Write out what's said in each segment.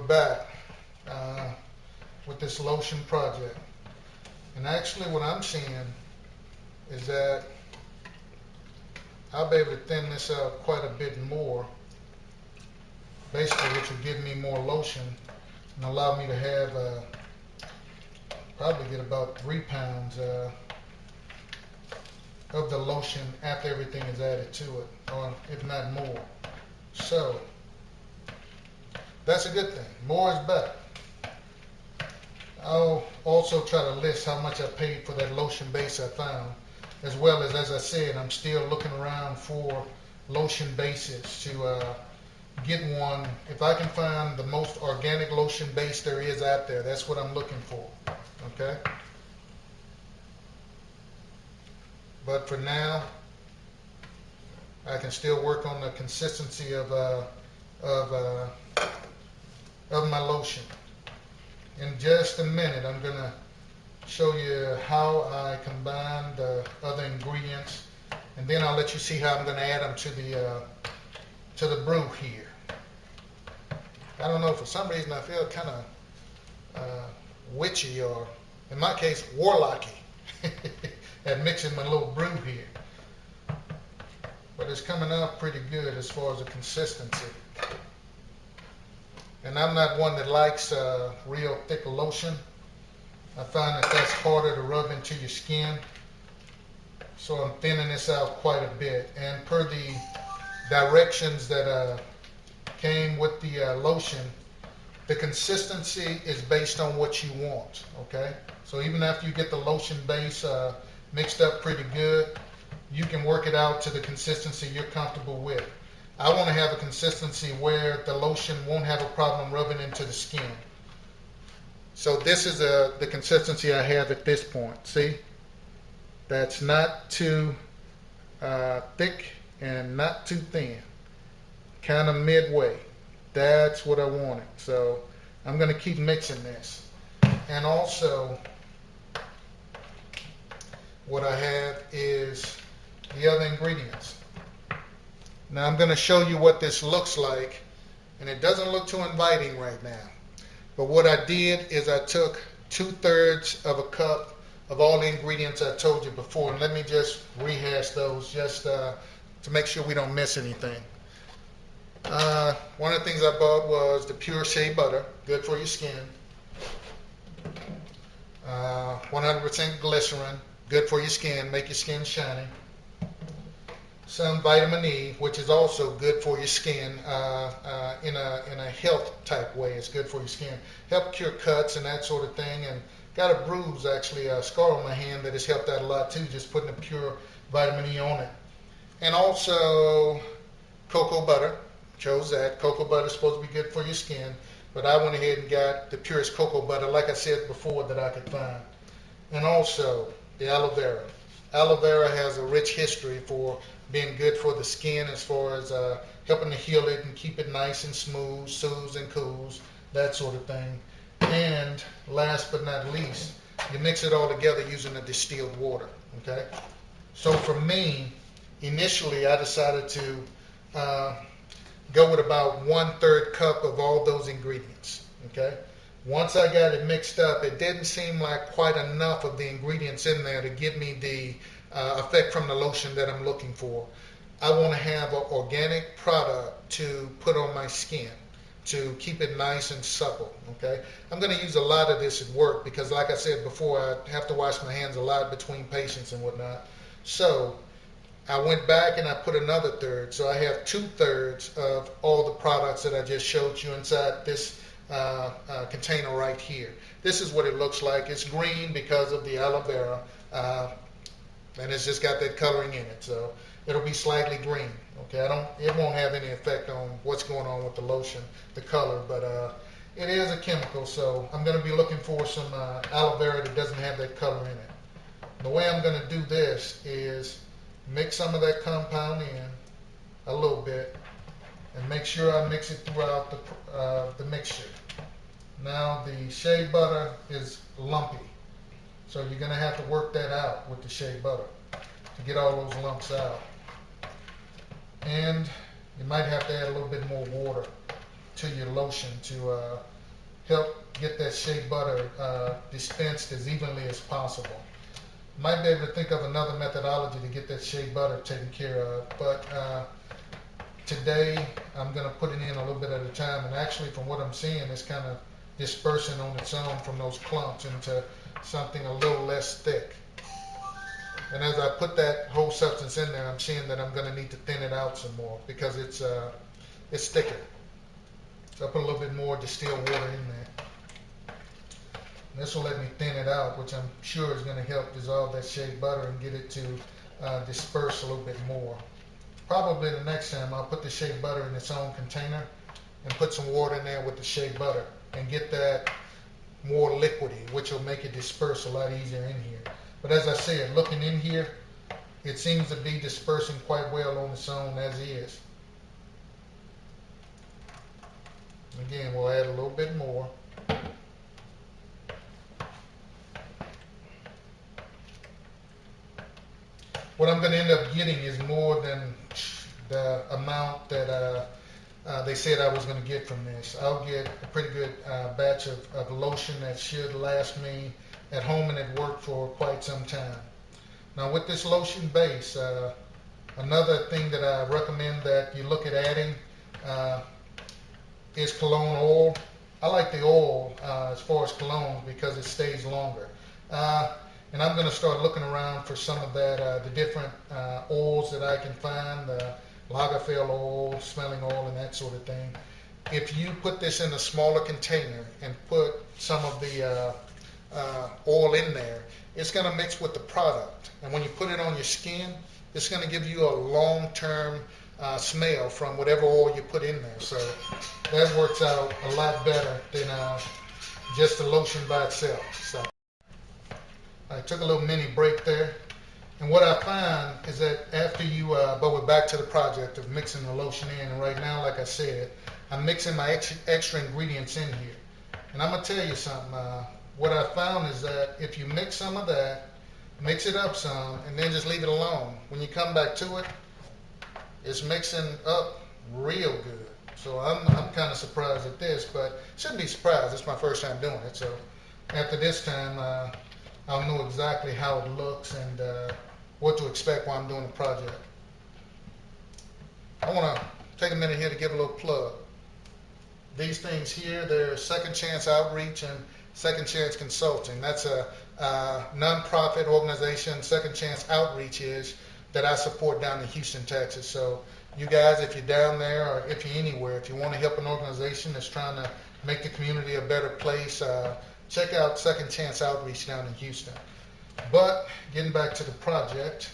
back with this lotion project. And actually what I'm seeing is that I'll be able to thin this out quite a bit more, basically, which will give me more lotion and allow me to have probably get about 3 pounds of the lotion after everything is added to it, or if not more. So that's a good thing. More is better. I'll also try to list how much I paid for that lotion base I found, as well as I said, I'm still looking around for lotion bases to get one. If I can find the most organic lotion base there is out there, that's what I'm looking for. Okay? But for now, I can still work on the consistency of my lotion. In just a minute, I'm gonna show you how I combine the other ingredients, and then I'll let you see how I'm gonna add them to the brew here. I don't know, for some reason I feel kind of witchy, or in my case, warlocky at mixing my little brew here. But it's coming out pretty good as far as the consistency. And I'm not one that likes real thick lotion. I find that that's harder to rub into your skin. So I'm thinning this out quite a bit. And per the directions that came with the lotion, the consistency is based on what you want, okay? So even after you get the lotion base mixed up pretty good, you can work it out to the consistency you're comfortable with. I want to have a consistency where the lotion won't have a problem rubbing into the skin. So this is the consistency I have at this point. See? That's not too thick and not too thin. Kind of midway. That's what I wanted. So I'm going to keep mixing this. And also, what I have is the other ingredients. Now I'm going to show you what this looks like, and it doesn't look too inviting right now. But what I did is I took 2/3 of a cup of all the ingredients I told you before, and let me just rehash those just to make sure we don't miss anything. One of the things I bought was the pure shea butter, good for your skin. 100% glycerin, good for your skin, make your skin shiny. Some vitamin E, which is also good for your skin in a health type way. It's good for your skin. Help cure cuts and that sort of thing. And got a bruise, actually, a scar on my hand that has helped out a lot too, just putting the pure vitamin E on it. And also cocoa butter. Chose that. Cocoa butter is supposed to be good for your skin, but I went ahead and got the purest cocoa butter, like I said before, that I could find. And also the aloe vera. Aloe vera has a rich history for being good for the skin as far as helping to heal it and keep it nice and smooth, soothes and cools, that sort of thing. And last but not least, you mix it all together using the distilled water, okay? So for me, initially I decided to go with about 1/3 cup of all those ingredients, okay? Once I got it mixed up, it didn't seem like quite enough of the ingredients in there to give me the effect from the lotion that I'm looking for. I want to have an organic product to put on my skin to keep it nice and supple, okay? I'm going to use a lot of this at work because, like I said before, I have to wash my hands a lot between patients and whatnot. So I went back and I put another 1/3. So I have 2/3 of all the products that I just showed you inside this container right here. This is what it looks like. It's green because of the aloe vera, and it's just got that coloring in it, so it'll be slightly green. Okay, it won't have any effect on what's going on with the lotion, the color, but it is a chemical, so I'm going to be looking for some aloe vera that doesn't have that color in it. The way I'm going to do this is mix some of that compound in a little bit and make sure I mix it throughout the mixture. Now the shea butter is lumpy, so you're going to have to work that out with the shea butter to get all those lumps out. And you might have to add a little bit more water to your lotion to help get that shea butter dispensed as evenly as possible. Might be able to think of another methodology to get that shea butter taken care of, but today I'm going to put it in a little bit at a time, and actually from what I'm seeing, it's kind of dispersing on its own from those clumps into something a little less thick. And as I put that whole substance in there, I'm seeing that I'm going to need to thin it out some more because it's thicker. So I put a little bit more distilled water in there. And this will let me thin it out, which I'm sure is going to help dissolve that shea butter and get it to disperse a little bit more. Probably the next time I'll put the shea butter in its own container and put some water in there with the shea butter and get that more liquidy, which will make it disperse a lot easier in here. But as I said, looking in here, it seems to be dispersing quite well on its own as is. Again, we'll add a little bit more. What I'm going to end up getting is more than the amount that they said I was going to get from this. I'll get a pretty good batch of lotion that should last me at home and at work for quite some time. Now with this lotion base, another thing that I recommend that you look at adding is cologne oil. I like the oil as far as cologne because it stays longer. And I'm going to start looking around for some of that, the different oils that I can find, Lagerfeld oil, smelling oil, and that sort of thing. If you put this in a smaller container and put some of the oil in there, it's going to mix with the product. And when you put it on your skin, it's going to give you a long-term smell from whatever oil you put in there. So that works out a lot better than just the lotion by itself. So I took a little mini break there. And what I find is that after you, but we're back to the project of mixing the lotion in. And right now, like I said, I'm mixing my extra ingredients in here. And I'm going to tell you something. What I found is that if you mix some of that, mix it up some, and then just leave it alone, when you come back to it, it's mixing up real good. So I'm kind of surprised at this, but shouldn't be surprised. It's my first time doing it. So after this time, I'll know exactly how it looks and what to expect while I'm doing the project. I want to take a minute here to give a little plug. These things here, they're Second Chance Outreach and Second Chance Consulting. That's a non-profit organization, Second Chance Outreach is, that I support down in Houston, Texas. So you guys, if you're down there or if you're anywhere, if you want to help an organization that's trying to make the community a better place, check out Second Chance Outreach down in Houston. But getting back to the project,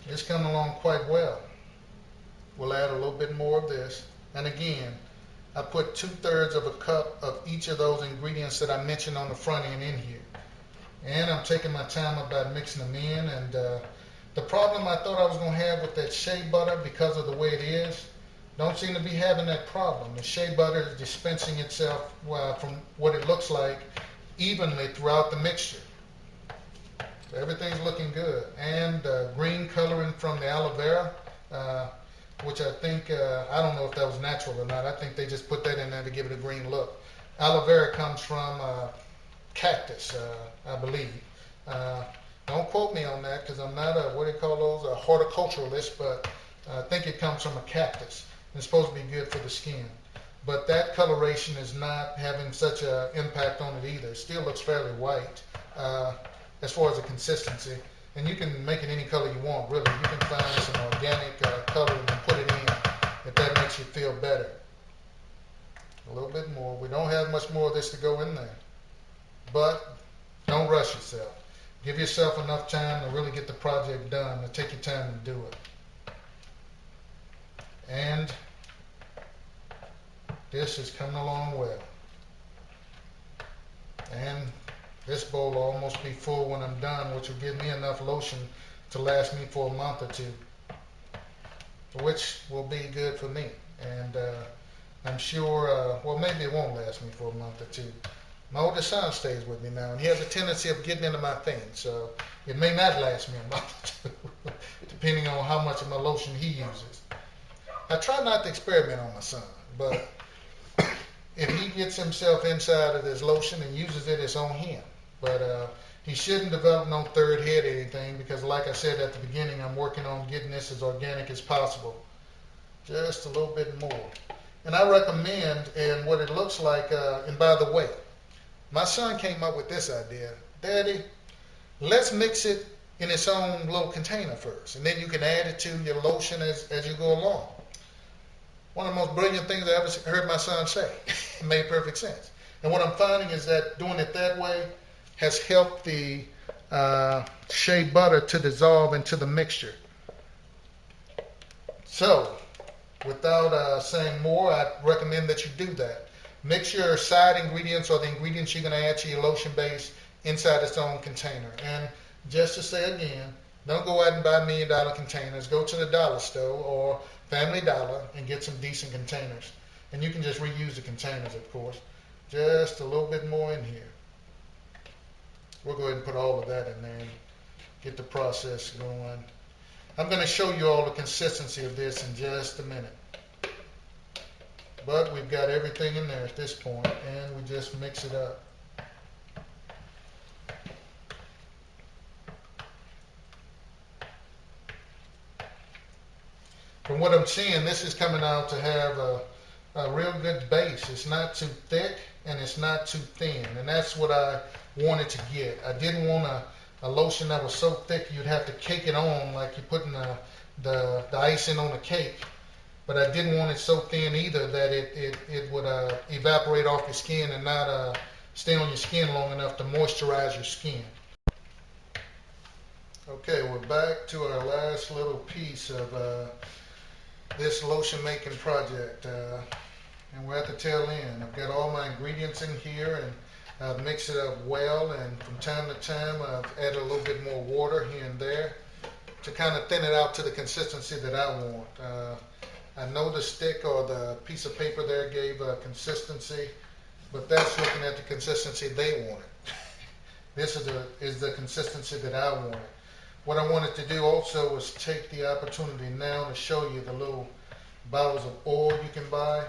it's coming along quite well. We'll add a little bit more of this. And again, I put 2/3 of a cup of each of those ingredients that I mentioned on the front end in here. And I'm taking my time about mixing them in. And the problem I thought I was going to have with that shea butter, because of the way it is, don't seem to be having that problem. The shea butter is dispensing itself from what it looks like evenly throughout the mixture. So everything's looking good. And green coloring from the aloe vera, which I think, I don't know if that was natural or not. I think they just put that in there to give it a green look. Aloe vera comes from cactus, I believe. Don't quote me on that because I'm not a, what do you call those, a horticulturalist, but I think it comes from a cactus. It's supposed to be good for the skin. But that coloration is not having such an impact on it either. It still looks fairly white as far as the consistency. And you can make it any color you want, really. You can find some organic color and put it in if that makes you feel better. A little bit more. We don't have much more of this to go in there. But don't rush yourself. Give yourself enough time to really get the project done, to take your time and do it. And this is coming along well. And this bowl will almost be full when I'm done, which will give me enough lotion to last me for a month or two, which will be good for me. And I'm sure, well, maybe it won't last me for a month or two. My oldest son stays with me now, and he has a tendency of getting into my things, so it may not last me a month or two, depending on how much of my lotion he uses. I try not to experiment on my son, but if he gets himself inside of this lotion and uses it, it's on him. But he shouldn't develop no third head or anything, because like I said at the beginning, I'm working on getting this as organic as possible. Just a little bit more. And I recommend, and what it looks like, and by the way, my son came up with this idea. Daddy, let's mix it in its own little container first, and then you can add it to your lotion as you go along. One of the most brilliant things I ever heard my son say. It made perfect sense. And what I'm finding is that doing it that way has helped the shea butter to dissolve into the mixture. So, without saying more, I recommend that you do that. Mix your side ingredients, or the ingredients you're going to add to your lotion base, inside its own container. And just to say again, don't go out and buy $1 million containers. Go to the dollar store or Family Dollar and get some decent containers. And you can just reuse the containers, of course. Just a little bit more in here. We'll go ahead and put all of that in there and get the process going. I'm going to show you all the consistency of this in just a minute. But we've got everything in there at this point, and we just mix it up. From what I'm seeing, this is coming out to have a real good base. It's not too thick and it's not too thin, and that's what I wanted to get. I didn't want a lotion that was so thick you'd have to cake it on like you're putting the icing on a cake, but I didn't want it so thin either that it would evaporate off your skin and not stay on your skin long enough to moisturize your skin. Okay, we're back to our last little piece of this lotion making project, and we're at the tail end. I've got all my ingredients in here, and I've mixed it up well, and from time to time I've added a little bit more water here and there to kind of thin it out to the consistency that I want. I know the stick or the piece of paper there gave consistency, but that's looking at the consistency they wanted. This is the consistency that I wanted. What I wanted to do also was take the opportunity now to show you the little bottles of oil you can buy.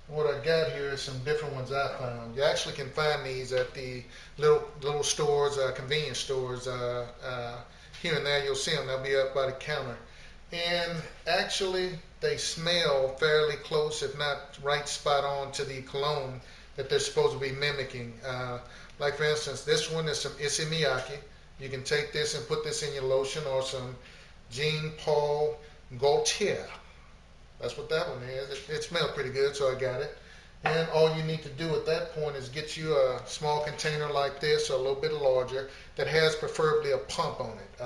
What I got here is some different ones I found. You actually can find these at the little stores, convenience stores. Here and there you'll see them. They'll be up by the counter. And actually they smell fairly close, if not right spot on, to the cologne that they're supposed to be mimicking. Like for instance, this one is some Issey Miyake. You can take this and put this in your lotion, or some Jean Paul Gaultier. That's what that one is. It smells pretty good, so I got it. And all you need to do at that point is get you a small container like this, or a little bit larger, that has preferably a pump on it.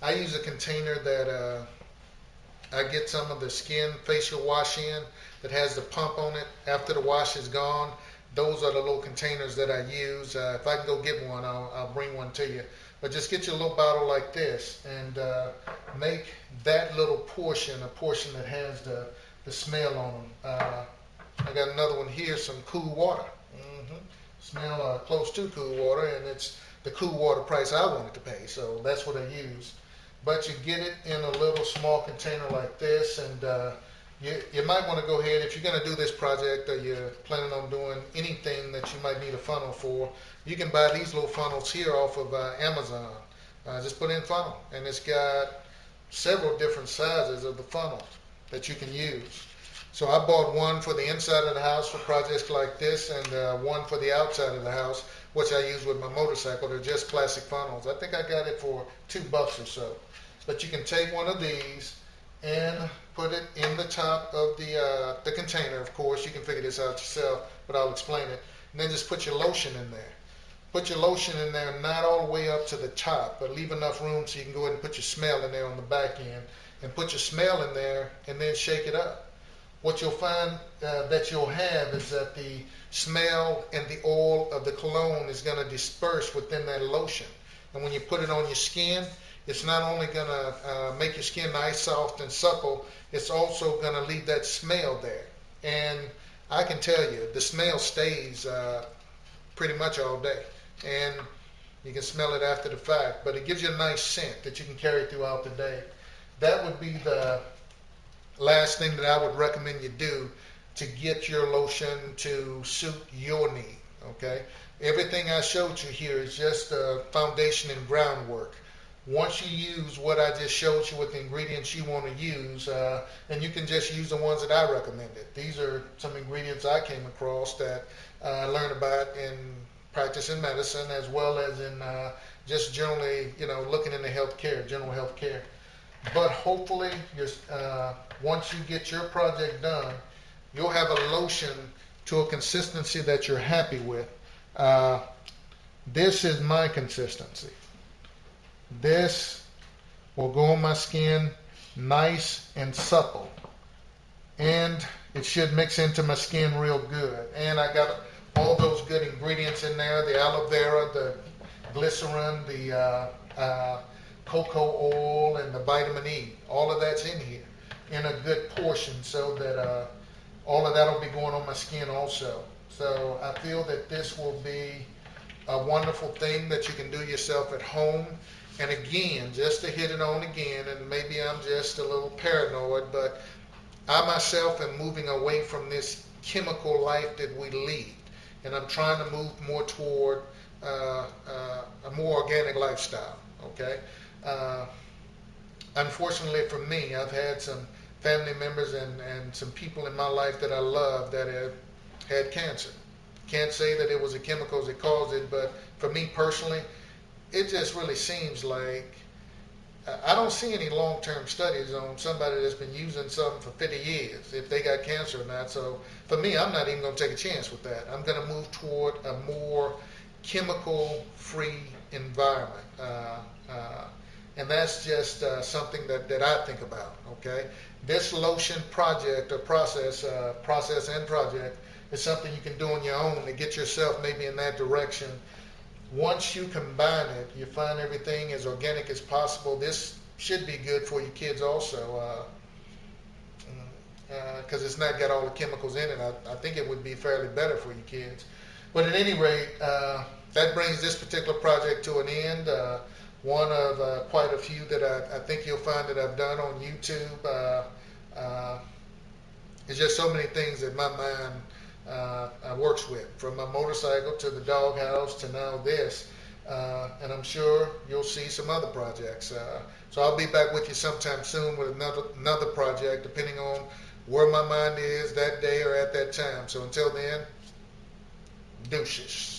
I use a container that I get some of the skin facial wash in that has the pump on it. After the wash is gone, those are the little containers that I use. If I can go get one, I'll bring one to you. But just get you a little bottle like this and make that little portion a portion that has the smell on them. I got another one here, some cool water. Smell close to cool water, and it's the cool water price I wanted to pay, so that's what I use. But you get it in a little small container like this, and you might want to go ahead, if you're going to do this project or you're planning on doing anything that you might need a funnel for, you can buy these little funnels here off of Amazon. Just put in funnel, and it's got several different sizes of the funnels that you can use. So I bought one for the inside of the house for projects like this, and one for the outside of the house, which I use with my motorcycle. They're just plastic funnels. I think I got it for $2 or so. But you can take one of these and put it in the top of the container. Of course, you can figure this out yourself, but I'll explain it. And then just put your lotion in there. Put your lotion in there, not all the way up to the top, but leave enough room so you can go ahead and put your smell in there on the back end. And put your smell in there, and then shake it up. What you'll find that you'll have is that the smell and the oil of the cologne is going to disperse within that lotion. And when you put it on your skin, it's not only going to make your skin nice, soft, and supple, it's also going to leave that smell there. And I can tell you, the smell stays pretty much all day. And you can smell it after the fact, but it gives you a nice scent that you can carry throughout the day. That would be the last thing that I would recommend you do to get your lotion to suit your need. Okay, everything I showed you here is just foundation and groundwork. Once you use what I just showed you with the ingredients you want to use, and you can just use the ones that I recommended. These are some ingredients I came across that I learned about in practicing medicine, as well as in just generally, looking into healthcare, general healthcare. But hopefully, once you get your project done, you'll have a lotion to a consistency that you're happy with. Uh, this is my consistency. This will go on my skin nice and supple. And it should mix into my skin real good. And I got all those good ingredients in there, the aloe vera, the glycerin, the cocoa oil, and the vitamin E. All of that's in here in a good portion, so that all of that will be going on my skin also. So I feel that this will be a wonderful thing that you can do yourself at home. And again, just to hit it on again, and maybe I'm just a little paranoid, but I myself am moving away from this chemical life that we lead, and I'm trying to move more toward a more organic lifestyle. Okay. Unfortunately for me, I've had some family members and some people in my life that I love that have had cancer. Can't say that it was the chemicals that caused it, but for me personally, it just really seems like I don't see any long-term studies on somebody that's been using something for 50 years, if they got cancer or not. So for me, I'm not even going to take a chance with that. I'm going to move toward a more chemical-free environment. And that's just something that I think about, okay? This lotion project or process and project is something you can do on your own to get yourself maybe in that direction. Once you combine it, you find everything as organic as possible. This should be good for your kids also, because it's not got all the chemicals in it. I think it would be fairly better for your kids. But at any rate, that brings this particular project to an end. One of quite a few that I think you'll find that I've done on YouTube. It's just so many things that my mind works with, from my motorcycle to the doghouse to now this, and I'm sure you'll see some other projects. So I'll be back with you sometime soon with another project, depending on where my mind is that day or at that time. So until then, deuces.